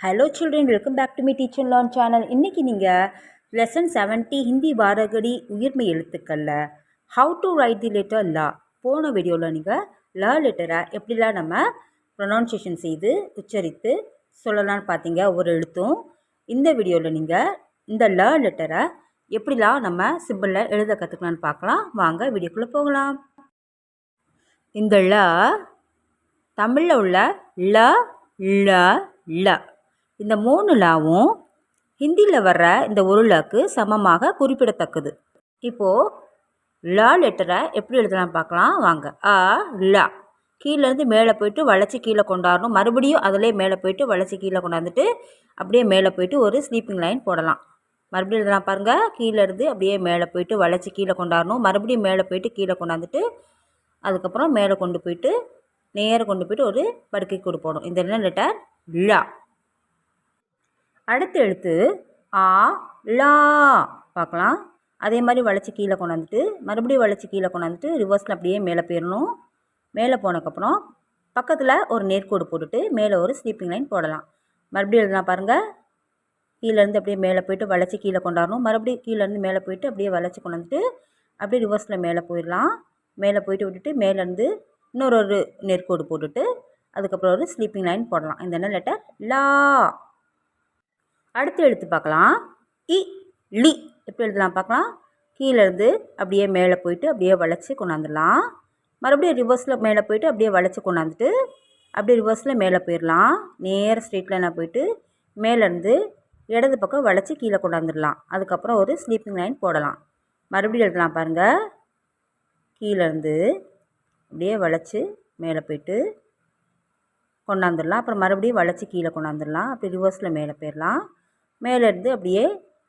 Hello children, welcome back to me teacher learn channel. இன்றைக்கி நீங்கள் lesson 70 Hindi வாரகடி உயிர்மை எழுத்துக்களில் how to write the letter லா போன வீடியோவில் நீங்கள் ல லெட்டரை எப்படிலாம் நம்ம ப்ரொனவுன்சியேஷன் செய்து உச்சரித்து சொல்லலான்னு பார்த்தீங்க ஒவ்வொரு எழுத்தும். இந்த வீடியோவில் நீங்கள் இந்த ல லெட்டரை எப்படிலாம் நம்ம சிம்பிளில் எழுத கற்றுக்கலான்னு பார்க்கலாம். வாங்க வீடியோக்குள்ளே போகலாம். இந்த ல தமிழில் உள்ள ல ல ல இந்த 3 லாவும் ஹிந்தியில் வர்ற இந்த ஒரு லாக்கு சமமாக குறிப்பிடத்தக்கது. இப்போது லா லெட்டரை எப்படி எழுதலாம் பார்க்கலாம் வாங்க. அ லா கீழேருந்து மேலே போய்ட்டு வளைச்சி கீழே கொண்டாடணும். மறுபடியும் அதிலே மேலே போய்ட்டு வளைச்சி கீழே கொண்டாந்துட்டு அப்படியே மேலே போய்ட்டு ஒரு ஸ்லீப்பிங் லைன் போடலாம். மறுபடியும் எழுதலாம் பாருங்கள். கீழேருந்து அப்படியே மேலே போய்ட்டு வளைச்சி கீழே கொண்டாடணும். மறுபடியும் மேலே போய்ட்டு கீழே கொண்டாந்துட்டு அதுக்கப்புறம் மேலே கொண்டு போய்ட்டு நேராக கொண்டு போய்ட்டு ஒரு படுக்கை கூடு போடணும். இந்த என்ன லெட்டர் லா. அடுத்த எழுத்து ஆ லா பார்க்கலாம். அதே மாதிரி வளைச்சி கீழே கொண்டாந்துட்டு மறுபடியும் வளைச்சி கீழே கொண்டாந்துட்டு ரிவர்ஸில் அப்படியே மேலே போயிடணும். மேலே போனதுக்கப்புறம் பக்கத்தில் ஒரு நேர்கோடு போட்டுட்டு மேலே ஒரு ஸ்லீப்பிங் லைன் போடலாம். மறுபடியும் எழுதலாம் பாருங்கள். கீழேருந்து அப்படியே மேலே போய்ட்டு வளைச்சி கீழே கொண்டாடணும். மறுபடியும் கீழேருந்து மேலே போய்ட்டு அப்படியே வளைச்சி கொண்டாந்துட்டு அப்படியே ரிவர்ஸில் மேலே போயிடலாம். மேலே போய்ட்டு விட்டுட்டு மேலேருந்து இன்னொரு நேர்கோடு போட்டுட்டு அதுக்கப்புறம் ஒரு ஸ்லீப்பிங் லைன் போடலாம். இந்த என்ன லெட்டர் லா. அடுத்து எழுத்து பார்க்கலாம். இ லி எப்படி எழுதலாம் பார்க்கலாம். கீழேருந்து அப்படியே மேலே போய்ட்டு அப்படியே வளைச்சி கொண்டாந்துடலாம். மறுபடியும் ரிவர்ஸில் மேலே போய்ட்டு அப்படியே வளைச்சி கொண்டாந்துட்டு அப்படியே ரிவர்ஸில் மேலே போயிடலாம். நேராக ஸ்ட்ரெயிட் லைனாக போய்ட்டு மேலேருந்து இடது பக்கம் வளைச்சி கீழே கொண்டாந்துடலாம். அதுக்கப்புறம் ஒரு ஸ்லீப்பிங் லைன் போடலாம். மறுபடியும் எழுதலாம் பாருங்கள். கீழேருந்து அப்படியே வளைச்சி மேலே போய்ட்டு கொண்டாந்துடலாம். அப்புறம் மறுபடியும் வளைச்சி கீழே கொண்டாந்துடலாம். அப்படி ரிவர்ஸில் மேலே போயிடலாம். மேலேருந்து அப்படியே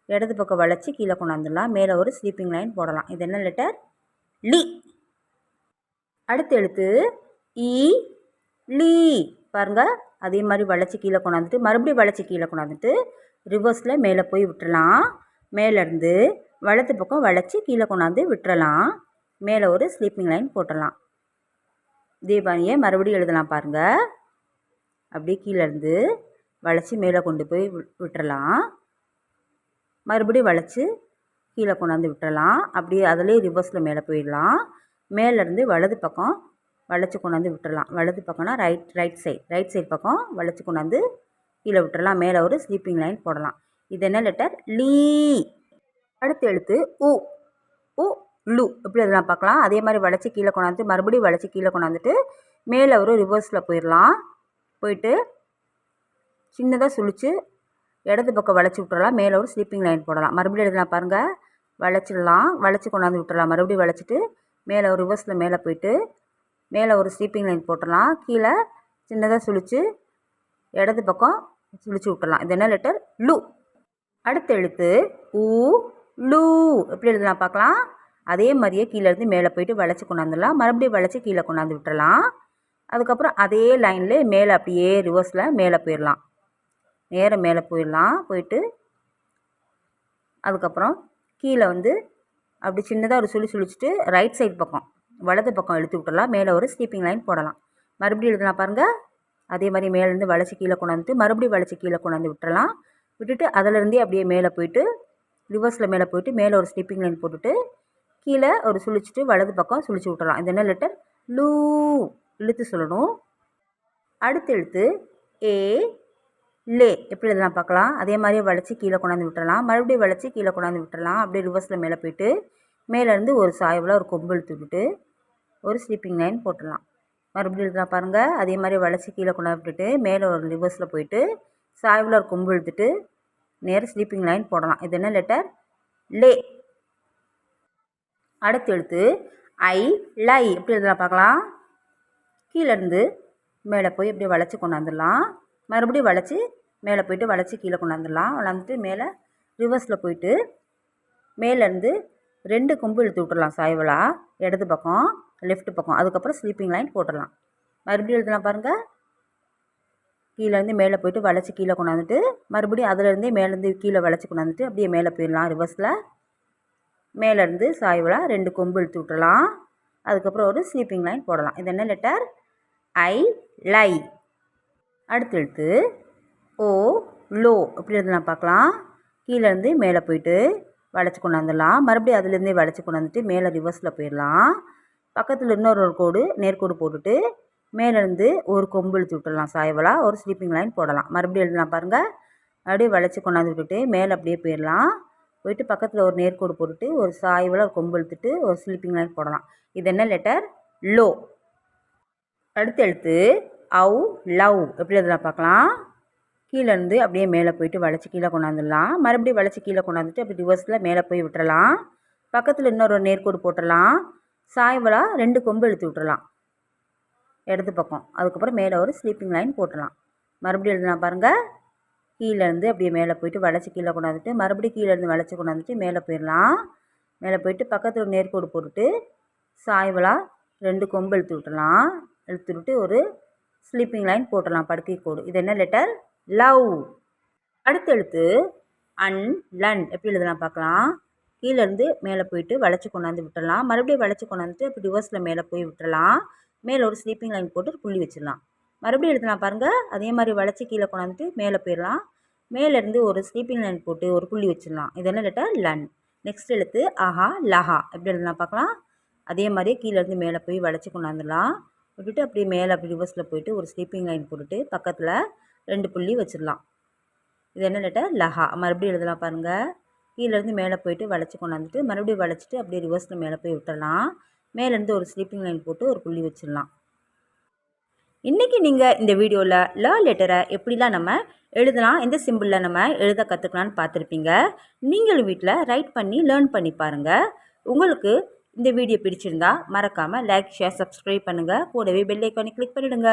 இடது பக்கம் வளைச்சி கீழே கொண்டாந்துடலாம். மேலே ஒரு ஸ்லீப்பிங் லைன் போடலாம். இது என்ன லெட்டர் லி. அடுத்த எழுத்து இ லீ பாருங்கள். அதே மாதிரி வளைச்சி கீழே கொண்டாந்துட்டு மறுபடியும் வளைச்சி கீழே கொண்டாந்துட்டு ரிவர்ஸில் மேலே போய் விட்டுறலாம். மேலேருந்து வலது பக்கம் வளைச்சி கீழே கொண்டாந்து விட்டுறலாம். மேலே ஒரு ஸ்லீப்பிங் லைன் போட்டுடலாம். தீபாவளியை மறுபடியும் எழுதலாம் பாருங்கள். அப்படியே கீழேருந்து வளைச்சி மேலே கொண்டு போய் விட்டுறலாம். மறுபடியும் வளைச்சி கீழே கொண்டாந்து விட்டுறலாம். அப்படியே அதிலே ரிவர்ஸில் மேலே போயிடலாம். மேலேருந்து வலது பக்கம் வளைச்சி கொண்டாந்து விட்டுறலாம். வலது பக்கம்னா ரைட் சைடு பக்கம் வளைச்சி கொண்டாந்து கீழே விட்டுறலாம். மேலே ஒரு ஸ்லீப்பிங் லைன் போடலாம். இது என்ன லெட்டர் லீ. அடுத்த எழுத்து உ உ லு எப்படி அதெல்லாம் பார்க்கலாம். அதே மாதிரி வளைச்சி கீழே கொண்டாந்து மறுபடியும் வளைச்சி கீழே கொண்டாந்துட்டு மேலே ஒரு ரிவர்ஸில் போயிடலாம். போயிட்டு சின்னதாக சுழித்து இடது பக்கம் வளைச்சி விட்டுறலாம். மேலே ஒரு ஸ்லீப்பிங் லைன் போடலாம். மறுபடியும் எழுதலாம் பாருங்கள். வளைச்சிடலாம். வளைச்சி கொண்டாந்து விட்டுறலாம். மறுபடியும் வளைச்சிட்டு மேலே ஒரு ரிவர்ஸில் மேலே போய்ட்டு மேலே ஒரு ஸ்லீப்பிங் லைன் போட்டுடலாம். கீழே சின்னதாக சுழித்து இடது பக்கம் சுழித்து விட்டுறலாம். இது என்ன லெட்டர் லு. அடுத்த எழுத்து ஊ லூ எப்படி எழுதலாம் பார்க்கலாம். அதே மாதிரியே கீழேருந்து மேலே போய்ட்டு வளைச்சி கொண்டாந்துடலாம். மறுபடியும் வளைச்சி கீழே கொண்டாந்து விட்டுறலாம். அதுக்கப்புறம் அதே லைனில் மேலே அப்படியே ரிவர்ஸில் மேலே போயிடலாம். நேராக மேலே போயிடலாம். போயிட்டு அதுக்கப்புறம் கீழே அப்படி சின்னதாக ஒரு சுழிச்சிட்டு ரைட் சைடு பக்கம் வலது பக்கம் இழுத்து விட்டுடலாம். மேலே ஒரு ஸ்லீப்பிங் லைன் போடலாம். மறுபடியும் எழுதலாம் பாருங்கள். அதே மாதிரி மேலேருந்து வளைச்சி கீழே கொண்டாந்துட்டு மறுபடியும் வளைச்சி கீழே கொண்டாந்து விட்டுறலாம். விட்டுட்டு அதிலேருந்தே அப்படியே மேலே போய்ட்டு ரிவர்ஸில் மேலே போய்ட்டு மேலே ஒரு ஸ்லீப்பிங் லைன் போட்டுட்டு கீழே ஒரு சுழிச்சிட்டு வலது பக்கம் சுழிச்சு விட்டுறலாம். இது என்ன லெட்டர் லூ. இழுத்து சொல்லணும். அடுத்த எழுத்து ஏ லே எப்படி எழுதலாம் பார்க்கலாம். அதே மாதிரியே வளைச்சி கீழே கொண்டாந்து விட்டுறலாம். மறுபடியும் வளைச்சி கீழே கொண்டாந்து விட்டுறலாம். அப்படியே ரிவர்ஸில் மேலே போய்ட்டு மேலேருந்து ஒரு சாய்வில் ஒரு கொம்பு இழுத்து விட்டுட்டு ஒரு ஸ்லீப்பிங் லைன் போட்டுடலாம். மறுபடியும் எழுதலாம் பாருங்கள். அதே மாதிரி வளைச்சி கீழே கொண்டாந்து விட்டுட்டு மேலே ஒரு ரிவர்ஸில் போய்ட்டு சாய்வில் ஒரு கொம்பு இழுத்துட்டு நேராக ஸ்லீப்பிங் லைன் போடலாம். இது என்ன லெட்டர் லே. அடுத்த எழுத்து ஐ லை எப்படி எழுதலாம் பார்க்கலாம். கீழேருந்து மேலே போய் அப்படியே வளைச்சி கொண்டாந்துடலாம். மறுபடியும் வளைச்சி மேலே போய்ட்டு வளைச்சி கீழே கொண்டாந்துடலாம். வளர்ந்துட்டு மேலே ரிவர்ஸில் போய்ட்டு மேலேருந்து 2 கொம்பு இழுத்து விட்டுடலாம். சாய்வலாக இடது பக்கம் லெஃப்ட் பக்கம். அதுக்கப்புறம் ஸ்லீப்பிங் லைன் போட்டுடலாம். மறுபடியும் எழுதலாம் பாருங்கள். கீழேருந்து மேலே போய்ட்டு வளைச்சி கீழே கொண்டாந்துட்டு மறுபடியும் அதிலேருந்தே மேலேருந்து கீழே வளைச்சி கொண்டாந்துட்டு அப்படியே மேலே போயிடலாம். ரிவர்ஸில் மேலேருந்து சாய்வலாக 2 கொம்பு இழுத்து விட்டுடலாம். அதுக்கப்புறம் ஒரு ஸ்லீப்பிங் லைன் போடலாம். இது என்ன லெட்டர் ஐ லை. அடுத்த எழுத்து ஓ லோ எப்படி எழுதலாம் பார்க்கலாம். கீழேருந்து மேலே போயிட்டு வளைச்சி கொண்டாந்துடலாம். மறுபடியும் அதுலேருந்தே வளைச்சி கொண்டாந்துட்டு மேலே ரிவர்ஸில் போயிடலாம். பக்கத்தில் இன்னொரு கோடு நேர்கோடு போட்டுட்டு மேலேருந்து ஒரு கொம்பு இழுத்து விட்டுடலாம். சாய்வலாக ஒரு ஸ்லீப்பிங் லைன் போடலாம். மறுபடியும் எழுதலாம் பாருங்கள். அப்படியே வளைச்சி கொண்டாந்து விட்டுட்டு மேலே அப்படியே போயிடலாம். போயிட்டு பக்கத்தில் ஒரு நேர்கோடு போட்டுட்டு ஒரு சாய்வலாக ஒரு கொம்பு இழுத்துட்டு ஒரு ஸ்லீப்பிங் லைன் போடலாம். இது என்ன லெட்டர்? லோ. அடுத்த எழுத்து அவு லவ் எப்படி எழுதலாம் பார்க்கலாம். கீழேருந்து அப்படியே மேலே போயிட்டு வளைச்சி கீழே கொண்டாந்துடலாம். மறுபடியும் வளைச்சி கீழே கொண்டாந்துட்டு அப்படி ரிவர்ஸில் மேலே போய் விட்டுறலாம். பக்கத்தில் இன்னொரு நேர்கோடு போட்டுடலாம். சாய்வலாக 2 கொம்பு இழுத்து விட்டுறலாம் இடது பக்கம். அதுக்கப்புறம் மேலே ஒரு ஸ்லீப்பிங் லைன் போட்டுடலாம். மறுபடியும் எழுதலாம் பாருங்கள். கீழேருந்து அப்படியே மேலே போயிட்டு வளைச்சி கீழே கொண்டாந்துட்டு மறுபடியும் கீழேருந்து வளைச்சி கொண்டாந்துட்டு மேலே போயிடலாம். மேலே போயிட்டு பக்கத்தில் ஒரு நேர்கோடு போட்டுட்டு சாய்வலாக 2 கொம்பு இழுத்து விட்டுடலாம். இழுத்து விட்டு ஒரு ஸ்லீப்பிங் லைன் போட்டுடலாம் படுக்கை கோடு. இது என்ன லெட்டர்? லவ். அடுத்த எழுத்து அன் லன் எப்படி எழுதலாம் பார்க்கலாம். கீழேருந்து மேலே போயிட்டு வளைச்சி கொண்டாந்து விட்டுடலாம். மறுபடியும் வளைச்சி கொண்டாந்துட்டு அப்படி ரிவர்ஸில் மேலே போய் விட்டுறலாம். மேலே ஒரு ஸ்லீப்பிங் லைன் போட்டு ஒரு புள்ளி வச்சிடலாம். மறுபடியும் எழுதலாம் பாருங்கள். அதே மாதிரி வளைச்சி கீழே கொண்டாந்துட்டு மேலே போயிடலாம். மேலேருந்து ஒரு ஸ்லீப்பிங் லைன் போட்டு ஒரு புள்ளி வச்சிடலாம். இது என்ன லெட்டர்? லன். நெக்ஸ்ட் எழுத்து ஆஹா லஹா எப்படி எழுதலாம் பார்க்கலாம். அதே மாதிரியே கீழேருந்து மேலே போய் வளைச்சி கொண்டாந்துடலாம். விட்டுட்டு அப்படியே மேலே அப்படி ரிவர்ஸில் போயிட்டு ஒரு ஸ்லீப்பிங் லைன் போட்டுட்டு பக்கத்தில் 2 புள்ளி வச்சிடலாம். இது என்ன லெட்டர்? லஹா. மறுபடியும் எழுதலாம் பாருங்கள். கீழேருந்து மேலே போயிட்டு வளைச்சி கொண்டாந்துட்டு மறுபடியும் வளைச்சிட்டு அப்படியே ரிவர்ஸில் மேலே போய் விட்டுடலாம். மேலேருந்து ஒரு ஸ்லீப்பிங் லைன் போட்டு ஒரு புள்ளி வச்சிடலாம். இன்றைக்கி நீங்கள் இந்த வீடியோவில் ல லெட்டரை எப்படிலாம் நம்ம எழுதலாம், எந்த சிம்பிளில் நம்ம எழுத கற்றுக்கலான்னு பார்த்துருப்பீங்க. நீங்களும் வீட்டில் ரைட் பண்ணி லேர்ன் பண்ணி பாருங்கள். உங்களுக்கு இந்த வீடியோ பிடிச்சிருந்தா மறக்காமல் லைக், ஷேர், சப்ஸ்கிரைப் பண்ணுங்கள். கூடவே பெல் ஐக்கானை கிளிக் பண்ணிவிடுங்க.